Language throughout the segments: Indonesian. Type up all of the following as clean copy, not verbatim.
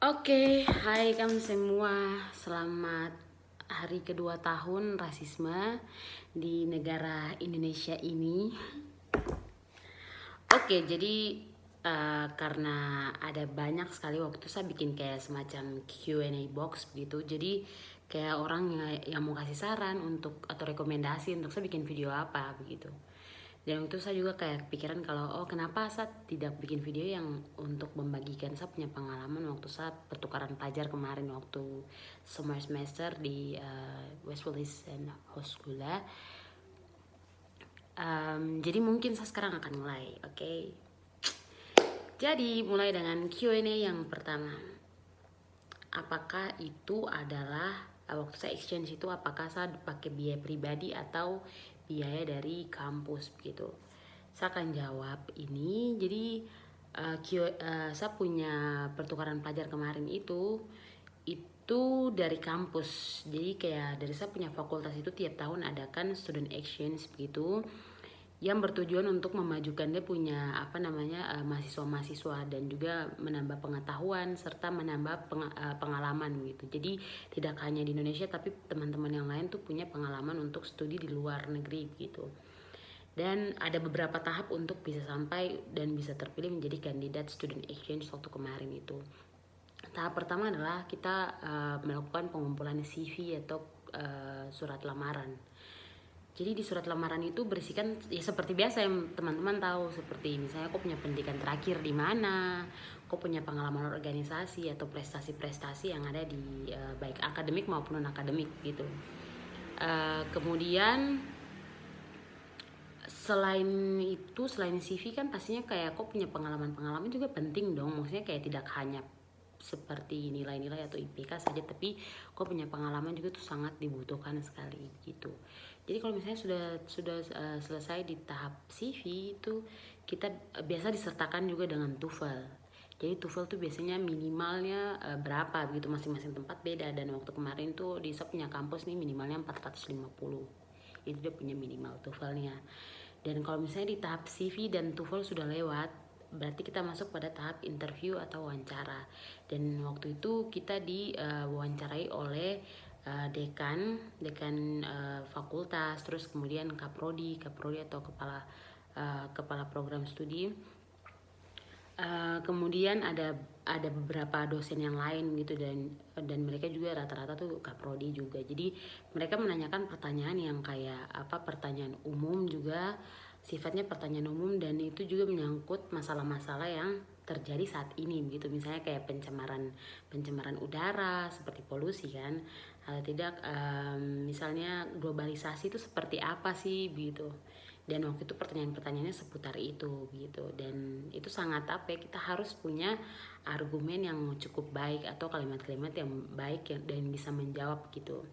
Oke, hai kamu semua. Selamat hari kedua tahun rasisme di negara Indonesia ini. Oke, jadi karena ada banyak sekali waktu itu saya bikin kayak semacam Q&A box begitu. Jadi kayak orang yang mau kasih saran untuk atau rekomendasi untuk saya bikin video apa begitu. Dan waktu itu saya juga kayak pikiran kalau kenapa saya tidak bikin video yang untuk membagikan saya punya pengalaman waktu saya pertukaran pelajar kemarin waktu summer semester di West Willis and Hochschule. Jadi mungkin saya sekarang akan mulai, oke? Jadi mulai dengan Q&A yang pertama. Apakah itu adalah waktu saya exchange itu apakah saya pakai biaya pribadi atau biaya dari kampus begitu? Saya akan jawab ini. Jadi saya punya pertukaran pelajar kemarin itu dari kampus. Jadi kayak dari saya punya fakultas itu tiap tahun adakan student exchange begitu, yang bertujuan untuk memajukan dia punya mahasiswa-mahasiswa dan juga menambah pengetahuan serta menambah pengalaman gitu. Jadi tidak hanya di Indonesia tapi teman-teman yang lain tuh punya pengalaman untuk studi di luar negeri gitu. Dan ada beberapa tahap untuk bisa sampai dan bisa terpilih menjadi kandidat student exchange waktu kemarin itu. Tahap pertama adalah kita melakukan pengumpulan CV atau surat lamaran. Jadi di surat lamaran itu berisikan ya seperti biasa yang teman-teman tahu, seperti misalnya kau punya pendidikan terakhir di mana, kau punya pengalaman organisasi atau prestasi-prestasi yang ada di baik akademik maupun non akademik gitu. Kemudian selain CV kan pastinya kayak kau punya pengalaman-pengalaman juga penting dong. Maksudnya kayak tidak hanya seperti nilai-nilai atau IPK saja, tapi kau punya pengalaman juga tuh sangat dibutuhkan sekali gitu. Jadi kalau misalnya sudah selesai di tahap CV itu kita biasa disertakan juga dengan TOEFL. Jadi TOEFL tuh biasanya minimalnya berapa begitu, masing-masing tempat beda, dan waktu kemarin tuh di saya punya kampus nih minimalnya 450. Itu dia punya minimal TOEFL-nya. Dan kalau misalnya di tahap CV dan TOEFL sudah lewat, berarti kita masuk pada tahap interview atau wawancara. Dan waktu itu kita diwawancarai oleh dekan fakultas, terus kemudian kaprodi atau kepala program studi. Kemudian ada beberapa dosen yang lain gitu, dan mereka juga rata-rata tuh kaprodi juga. Jadi mereka menanyakan pertanyaan yang kayak pertanyaan umum juga, sifatnya pertanyaan umum, dan itu juga menyangkut masalah-masalah yang terjadi saat ini gitu. Misalnya kayak pencemaran udara seperti polusi kan, atau tidak misalnya globalisasi itu seperti apa sih begitu. Dan waktu itu pertanyaan-pertanyaannya seputar itu gitu, dan itu sangat kita harus punya argumen yang cukup baik atau kalimat-kalimat yang baik dan bisa menjawab gitu.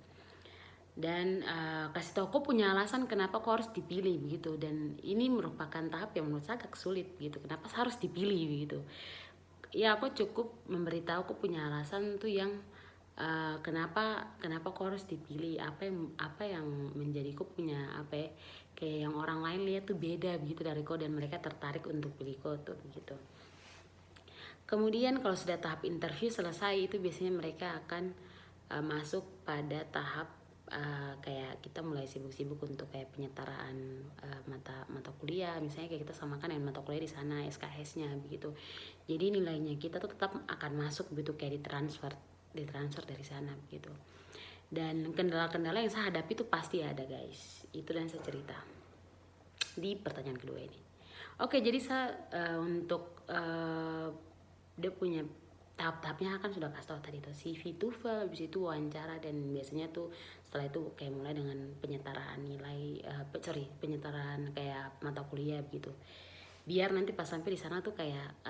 Dan kasih tahu kok punya alasan kenapa kok harus dipilih begitu. Dan ini merupakan tahap yang menurut saya agak sulit gitu, kenapa harus dipilih begitu. Ya aku cukup memberitahu aku punya alasan tuh yang kenapa kok harus dipilih, apa yang menjadiku punya kayak yang orang lain lihat tuh beda begitu dari kau, dan mereka tertarik untuk pilih kau tuh begitu. Kemudian kalau sudah tahap interview selesai, itu biasanya mereka akan masuk pada tahap kayak kita mulai sibuk-sibuk untuk kayak penyetaraan mata kuliah. Misalnya kayak kita samakan dengan mata kuliah di sana SKS-nya begitu. Jadi nilainya kita tuh tetap akan masuk begitu, kayak ditransfer dari sana begitu. Dan kendala-kendala yang saya hadapi itu pasti ada guys, itu dan saya cerita di pertanyaan kedua ini. Oke, jadi saya untuk dia punya tahap-tahapnya kan sudah kasih tahu tadi tuh, CV, TOEFL, habis itu wawancara, dan biasanya tuh setelah itu kayak mulai dengan penyetaraan nilai penyetaraan kayak mata kuliah begitu, biar nanti pas sampai di sana tuh kayak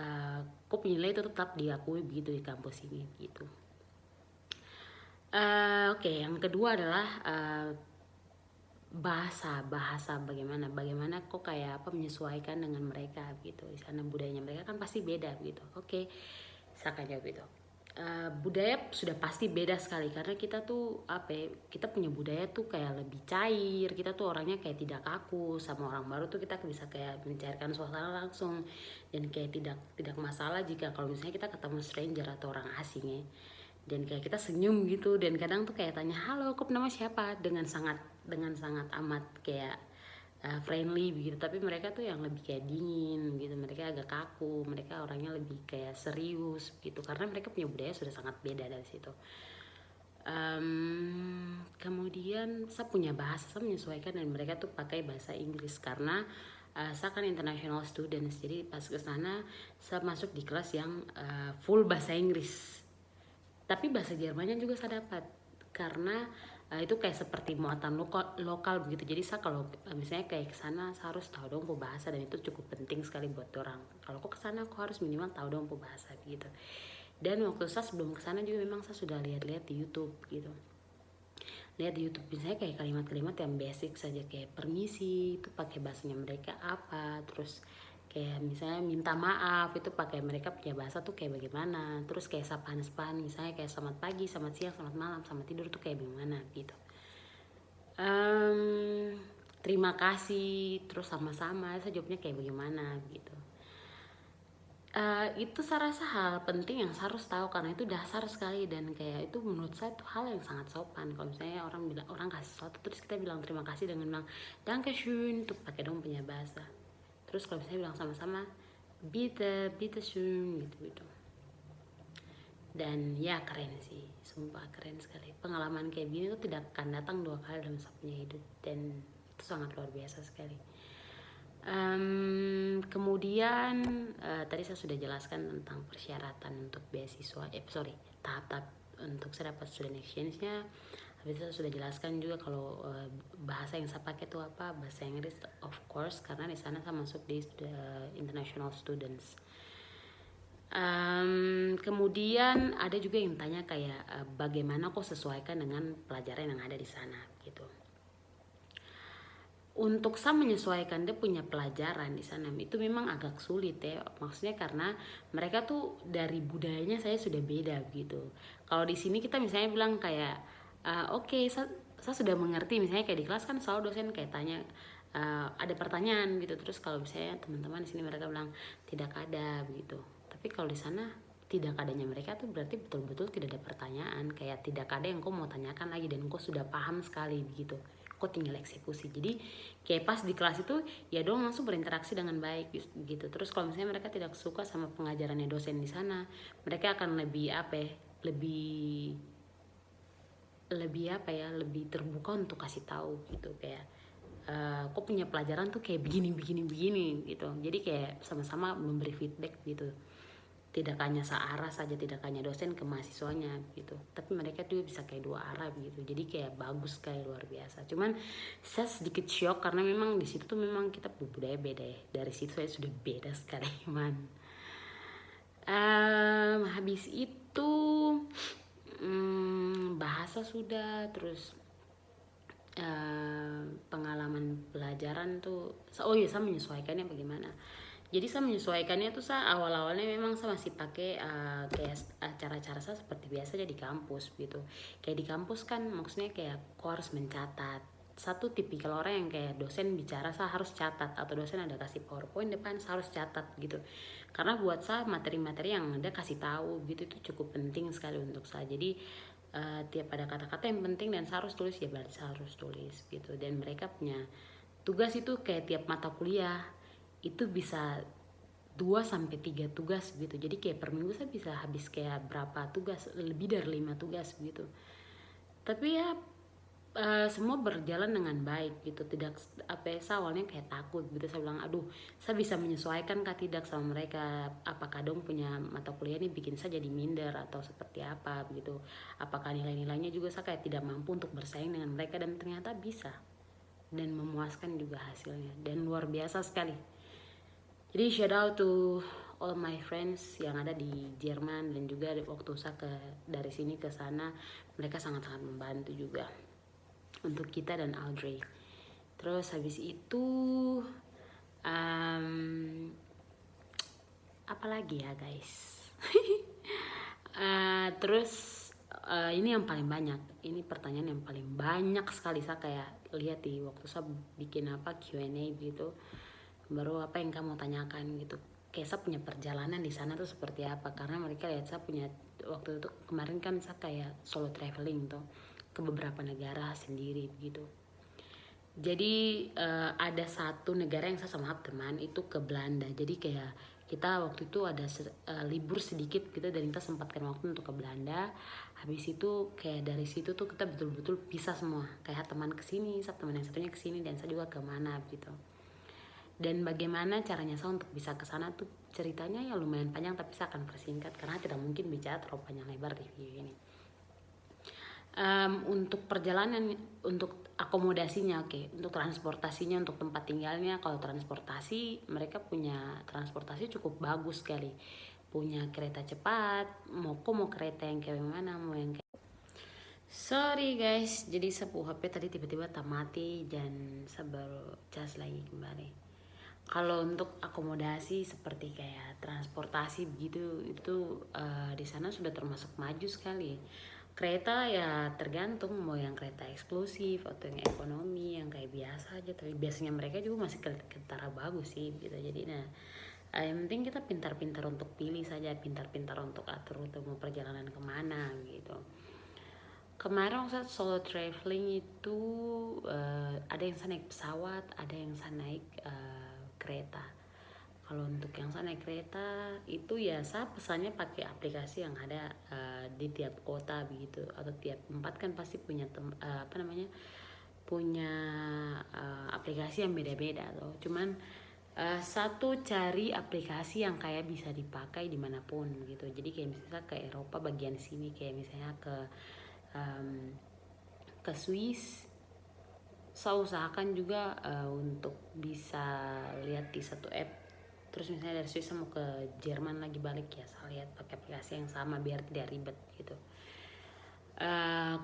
kok nilai itu tetap diakui begitu di kampus ini gitu. Oke, yang kedua adalah bahasa bagaimana kok kayak menyesuaikan dengan mereka gitu. Di sana budayanya mereka kan pasti beda gitu. Oke, saya akan jawab itu. budaya sudah pasti beda sekali karena kita tuh kita punya budaya tuh kayak lebih cair, kita tuh orangnya kayak tidak kaku, sama orang baru tuh kita bisa kayak mencairkan suasana langsung dan kayak tidak masalah jika kalau misalnya kita ketemu stranger atau orang asing ya, dan kayak kita senyum gitu dan kadang tuh kayak tanya halo kok nama siapa dengan sangat amat kayak friendly begitu, tapi mereka tuh yang lebih kayak dingin gitu, mereka agak kaku, mereka orangnya lebih kayak serius gitu karena mereka punya budaya sudah sangat beda dari situ. Kemudian saya punya bahasa, saya menyesuaikan dan mereka tuh pakai bahasa Inggris karena saya kan international students, jadi pas ke sana saya masuk di kelas yang full bahasa Inggris, tapi bahasa Jermannya juga saya dapat karena itu kayak seperti muatan lokal begitu. Jadi saya kalau misalnya kayak kesana saya harus tahu dong bahasa dan itu cukup penting sekali buat orang. Kalau kok kesana aku harus minimal tahu dong bahasa gitu. Dan waktu saya sebelum kesana juga memang saya sudah lihat-lihat di YouTube gitu. Lihat di YouTube misalnya kayak kalimat-kalimat yang basic saja kayak permisi itu pakai bahasanya mereka apa, terus kayak misalnya minta maaf itu pakai mereka punya bahasa tuh kayak bagaimana, terus kayak sapaan misalnya kayak selamat pagi, selamat siang, selamat malam, selamat tidur tuh kayak bagaimana gitu. Terima kasih terus sama-sama saya jawabnya kayak bagaimana gitu. Itu saya rasa hal penting yang saya harus tahu karena itu dasar sekali dan kayak itu menurut saya itu hal yang sangat sopan. Kalau misalnya orang kasih sesuatu terus kita bilang terima kasih dengan bilang Dankeschön tuh pakai dong punya bahasa. Terus kalau misalnya bilang sama-sama bitte schön gitu. Dan ya keren sih, sumpah keren sekali. Pengalaman kayak gini tuh tidak akan datang 2 kali dalam satu hidup dan itu sangat luar biasa sekali. Kemudian tadi saya sudah jelaskan tentang persyaratan untuk beasiswa, tahap-tahap untuk saya dapat student exchange-nya. Habis itu saya sudah jelaskan juga kalau bahasa yang saya pakai itu apa, bahasa Inggris of course karena di sana saya masuk di international students. Kemudian ada juga yang tanya kayak bagaimana kok sesuaikan dengan pelajaran yang ada di sana gitu. Untuk saya menyesuaikan dia punya pelajaran di sana itu memang agak sulit ya, maksudnya karena mereka tuh dari budayanya saya sudah beda gitu. Kalau di sini kita misalnya bilang kayak oke, saya sudah mengerti, misalnya kayak di kelas kan selalu dosen kayak tanya ada pertanyaan gitu, terus kalau misalnya teman-teman di sini mereka bilang tidak ada begitu, tapi kalau di sana tidak adanya mereka tuh berarti betul-betul tidak ada pertanyaan, kayak tidak ada yang kau mau tanyakan lagi dan kau sudah paham sekali begitu, kok tinggal eksekusi. Jadi kayak pas di kelas itu ya dong langsung berinteraksi dengan baik gitu. Terus kalau misalnya mereka tidak suka sama pengajarannya dosen di sana, mereka akan lebih lebih terbuka untuk kasih tahu gitu, kayak kok punya pelajaran tuh kayak begini gitu. Jadi kayak sama-sama memberi feedback gitu, tidak hanya searah saja, tidak hanya dosen ke mahasiswanya gitu, tapi mereka juga bisa kayak 2 arah gitu. Jadi kayak bagus, kayak luar biasa. Cuman saya sedikit shock karena memang di situ tuh memang kita budaya beda ya, dari situ saya sudah beda sekali man. Habis itu bahasa sudah, terus pengalaman pelajaran tuh saya menyesuaikannya bagaimana. Jadi saya menyesuaikannya tuh saya awal-awalnya memang saya masih pakai kayak cara-cara saya seperti biasa aja di kampus gitu. Kayak di kampus kan maksudnya kayak kau harus mencatat. Satu tipikal orang yang kayak dosen bicara saya harus catat, atau dosen ada kasih PowerPoint depan saya harus catat gitu. Karena buat saya materi-materi yang ada kasih tahu gitu itu cukup penting sekali untuk saya. Jadi tiap ada kata-kata yang penting dan saya harus tulis ya berarti saya harus tulis gitu. Dan mereka punya tugas itu kayak tiap mata kuliah itu bisa 2 sampai 3 tugas gitu. Jadi kayak per minggu saya bisa habis kayak berapa tugas, lebih dari 5 tugas gitu. Tapi ya semua berjalan dengan baik gitu. Tidak saya awalnya kayak takut gitu, saya bilang aduh saya bisa menyesuaikan kah tidak sama mereka, apakah dong punya mata kuliah ini bikin saya jadi minder atau seperti apa begitu, apakah nilai-nilainya juga saya kayak tidak mampu untuk bersaing dengan mereka, dan ternyata bisa dan memuaskan juga hasilnya dan luar biasa sekali. Jadi shout out to all my friends yang ada di Jerman, dan juga waktu saya dari sini ke sana mereka sangat-sangat membantu juga untuk kita dan Audrey. Terus habis itu apa lagi ya guys? Terus ini yang paling banyak, ini pertanyaan yang paling banyak sekali saya kayak lihat di waktu saya bikin Q&A gitu, baru apa yang kamu tanyakan gitu, kayak saya punya perjalanan di sana tuh seperti apa, karena mereka lihat saya punya waktu itu kemarin kan saya kayak solo traveling tuh ke beberapa negara sendiri gitu. Jadi ada satu negara yang saya sama teman itu ke Belanda. Jadi kayak kita waktu itu ada libur sedikit, kita dari kita sempatkan waktu untuk ke Belanda. Habis itu kayak dari situ tuh kita betul-betul pisah semua. Kayak teman kesini, teman yang satunya kesini, dan saya juga kemana gitu. Dan bagaimana caranya saya untuk bisa ke sana tuh ceritanya ya lumayan panjang, tapi saya akan persingkat karena tidak mungkin bicara terlalu panjang lebar di video ini. Untuk perjalanan, untuk akomodasinya oke. Untuk transportasinya, untuk tempat tinggalnya, kalau transportasi mereka punya transportasi cukup bagus sekali, punya kereta cepat, mau kereta yang kayak mana, mau yang kayak sorry guys, jadi sepuh HP tadi tiba-tiba tak mati dan saya baru cas lagi kembali. Kalau untuk akomodasi seperti kayak transportasi begitu, itu di sana sudah termasuk maju sekali. Kereta ya tergantung mau yang kereta eksklusif atau yang ekonomi, yang kayak biasa aja. Tapi biasanya mereka juga masih ketara bagus sih gitu. Jadi yang penting kita pintar-pintar untuk pilih saja, pintar-pintar untuk atur rute mau perjalanan kemana gitu. Kemarin saat solo traveling itu ada yang saya naik pesawat, ada yang saya naik kereta. Kalau untuk yang saya naik kereta itu ya saya pesannya pakai aplikasi yang ada di tiap kota begitu, atau tiap tempat kan pasti punya punya aplikasi yang beda-beda tuh. Cuman satu cari aplikasi yang kayak bisa dipakai dimanapun gitu. Jadi kayak misalnya ke Eropa bagian sini, kayak misalnya ke Swiss, saya usahakan juga untuk bisa lihat di satu app. Terus misalnya dari Swiss mau ke Jerman lagi balik ya saya lihat pakai aplikasi yang sama biar tidak ribet gitu.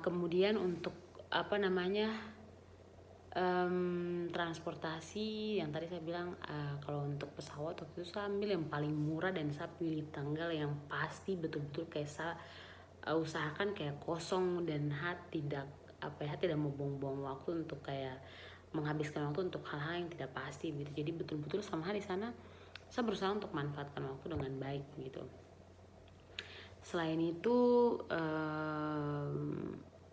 Kemudian untuk transportasi yang tadi saya bilang, kalau untuk pesawat waktu itu saya ambil yang paling murah dan saya pilih tanggal yang pasti betul-betul kayak saya usahakan kayak kosong dan tidak mau buang-buang waktu untuk kayak menghabiskan waktu untuk hal-hal yang tidak pasti gitu. Jadi betul-betul sama di sana saya berusaha untuk manfaatkan waktu dengan baik gitu. Selain itu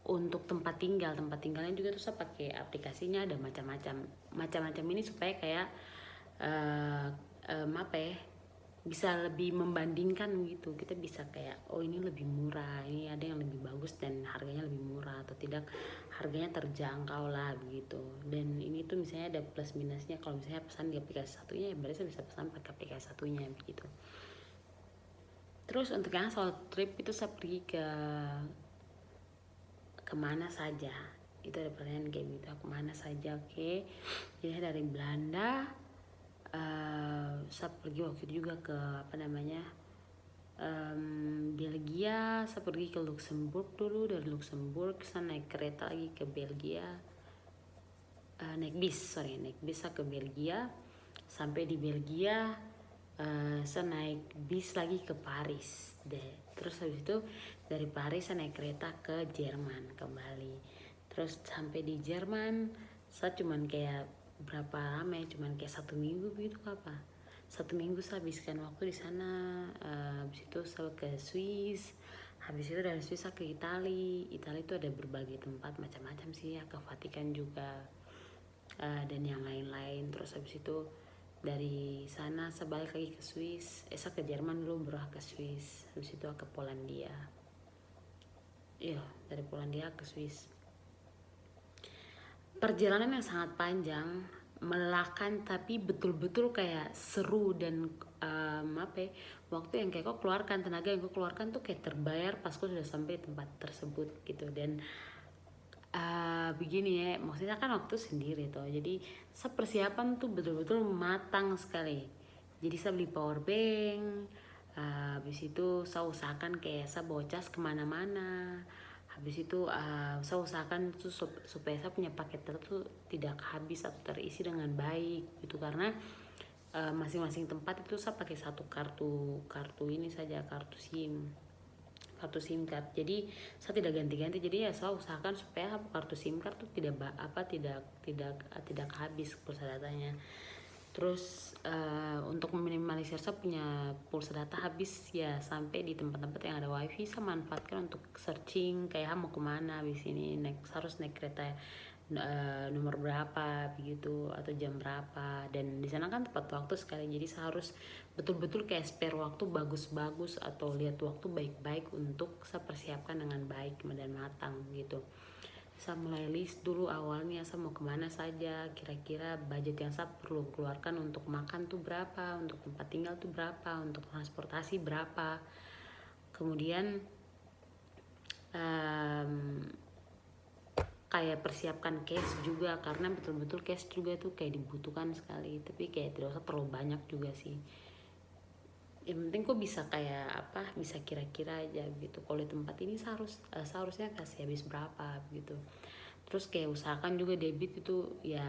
untuk tempat tinggalnya juga tuh saya pakai aplikasinya ada macam-macam ini supaya kayak bisa lebih membandingkan gitu. Kita bisa kayak ini lebih murah, ini ada yang lebih bagus dan harganya lebih murah, atau tidak harganya terjangkau lah begitu. Dan ini tuh misalnya ada plus minusnya, kalau misalnya pesan di aplikasi satunya ya berarti saya bisa pesan pakai aplikasi satunya begitu. Terus untuk yang solo trip itu saya pergi ke kemana saja, itu ada pertanyaan kayak gitu, kemana saja. Oke. Jadi dari Belanda saya pergi waktu itu juga ke Belgia. Saya pergi ke Luxembourg dulu, dari Luxembourg saya naik kereta lagi ke Belgia, naik bis saya ke Belgia. Sampai di Belgia saya naik bis lagi ke Paris deh. Terus habis itu dari Paris saya naik kereta ke Jerman kembali. Terus sampai di Jerman saya cuman kayak berapa lama ya, cuman kayak 1 minggu begitu apa. 1 minggu saya habiskan waktu di sana. Habis itu saya ke Swiss. Habis itu dari Swiss saya ke Italia itu ada berbagai tempat macam-macam sih ya, ke Vatikan juga dan yang lain-lain. Terus habis itu dari sana saya balik lagi ke Swiss, saya ke Jerman dulu baru ke Swiss. Habis itu ke Polandia. Iya, dari Polandia ke Swiss. Perjalanan yang sangat panjang, melelahkan, tapi betul-betul kayak seru dan waktu yang kayak kau keluarkan, tenaga yang kau keluarkan tuh kayak terbayar pas kau sudah sampai tempat tersebut gitu. Dan begini ya, maksudnya kan waktu sendiri tuh, jadi saya persiapan tuh betul-betul matang sekali. Jadi saya beli power bank, habis itu saya usahakan kayak saya bawa cas kemana-mana. Habis itu saya usahakan tuh supaya saya punya paket tuh tidak habis atau terisi dengan baik gitu, karena masing-masing tempat itu saya pakai satu kartu ini saja, kartu SIM kartu SIM card. Jadi saya tidak ganti-ganti, jadi ya saya usahakan supaya kartu SIM card tuh tidak habis pulsa datanya. Terus untuk meminimalisir saya punya pulsa data habis ya sampai di tempat-tempat yang ada wifi, saya manfaatkan untuk searching kayak mau kemana habis ini, harus naik kereta nomor berapa begitu atau jam berapa, dan di sana kan tepat waktu sekali, jadi saya harus betul-betul kayak spare waktu bagus-bagus atau lihat waktu baik-baik untuk saya persiapkan dengan baik dan matang gitu. Saya mulai list dulu awalnya saya mau kemana saja, kira-kira budget yang saya perlu keluarkan untuk makan tuh berapa, untuk tempat tinggal tuh berapa, untuk transportasi berapa. Kemudian kayak persiapkan cash juga, karena betul-betul cash juga tuh kayak dibutuhkan sekali, tapi kayak tidak usah terlalu banyak juga sih. Yang penting kok bisa kayak bisa kira-kira aja gitu. Kalau di tempat ini seharusnya kasih habis berapa gitu. Terus kayak usahakan juga debit itu ya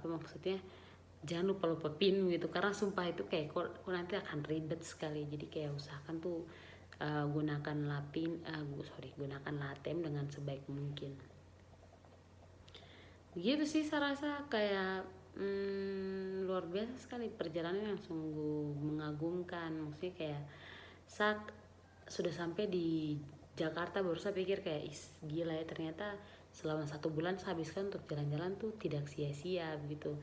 maksudnya jangan lupa pin gitu, karena sumpah itu kayak kok nanti akan ribet sekali. Jadi kayak usahakan tuh gunakan LATEM dengan sebaik mungkin. Begitu sih, saya rasa kayak luar biasa sekali perjalanan yang sungguh mengagumkan. Maksudnya kayak saat sudah sampai di Jakarta baru saya pikir kayak gila ya, ternyata selama 1 bulan saya habiskan untuk jalan-jalan tuh tidak sia-sia begitu.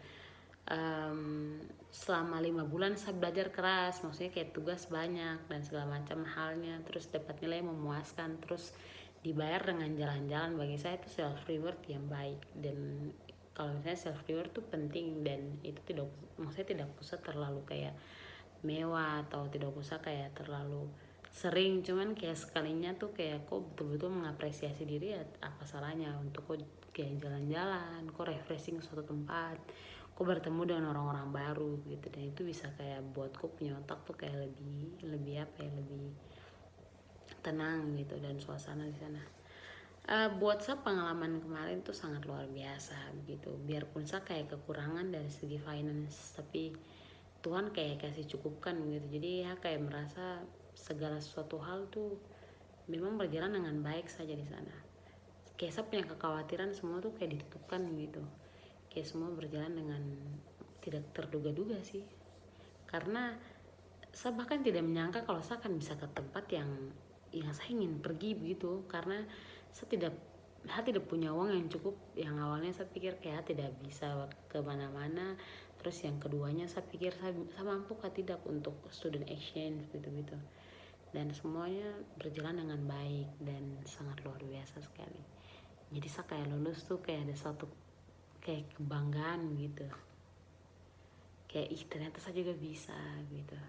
Selama 5 bulan saya belajar keras, maksudnya kayak tugas banyak dan segala macam halnya, terus dapat nilai memuaskan, terus dibayar dengan jalan-jalan. Bagi saya itu self reward yang baik, dan kalau misalnya self reward tuh penting, dan itu tidak usah terlalu kayak mewah atau tidak usah kayak terlalu sering, cuman kayak sekalinya tuh kayak kok betul-betul mengapresiasi diri ya, apa salahnya untuk kok kayak jalan-jalan, kok refreshing suatu tempat, kok bertemu dengan orang-orang baru gitu. Dan itu bisa kayak buat kok punya otak tuh kayak lebih tenang gitu, dan suasana di sana. Buat saya pengalaman kemarin tuh sangat luar biasa gitu. Biarpun saya kayak kekurangan dari segi finance, tapi Tuhan kayak kasih cukupkan gitu. Jadi ya kayak merasa segala sesuatu hal tuh memang berjalan dengan baik saja di sana. Kayak saya punya kekhawatiran semua tuh kayak ditutupkan gitu. Kayak semua berjalan dengan tidak terduga-duga sih. Karena saya bahkan tidak menyangka kalau saya akan bisa ke tempat yang saya ingin pergi begitu, karena saya tidak punya uang yang cukup. Yang awalnya saya pikir kayak tidak bisa kemana-mana, terus yang keduanya saya pikir saya mampu kah tidak untuk student exchange gitu-gitu, dan semuanya berjalan dengan baik dan sangat luar biasa sekali. Jadi saya kayak lulus tuh kayak ada satu kayak kebanggaan gitu, kayak ternyata saya juga bisa gitu.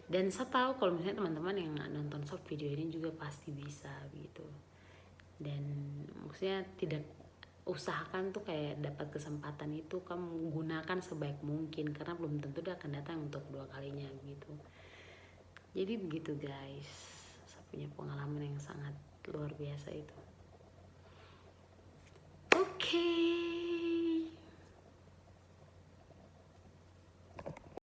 Dan saya tahu kalau misalnya teman-teman yang nonton short video ini juga pasti bisa gitu. Dan maksudnya tidak usahakan tuh kayak dapat kesempatan itu kamu gunakan sebaik mungkin, karena belum tentu dia akan datang untuk 2 kalinya gitu. Jadi begitu guys, saya punya pengalaman yang sangat luar biasa itu. Oke.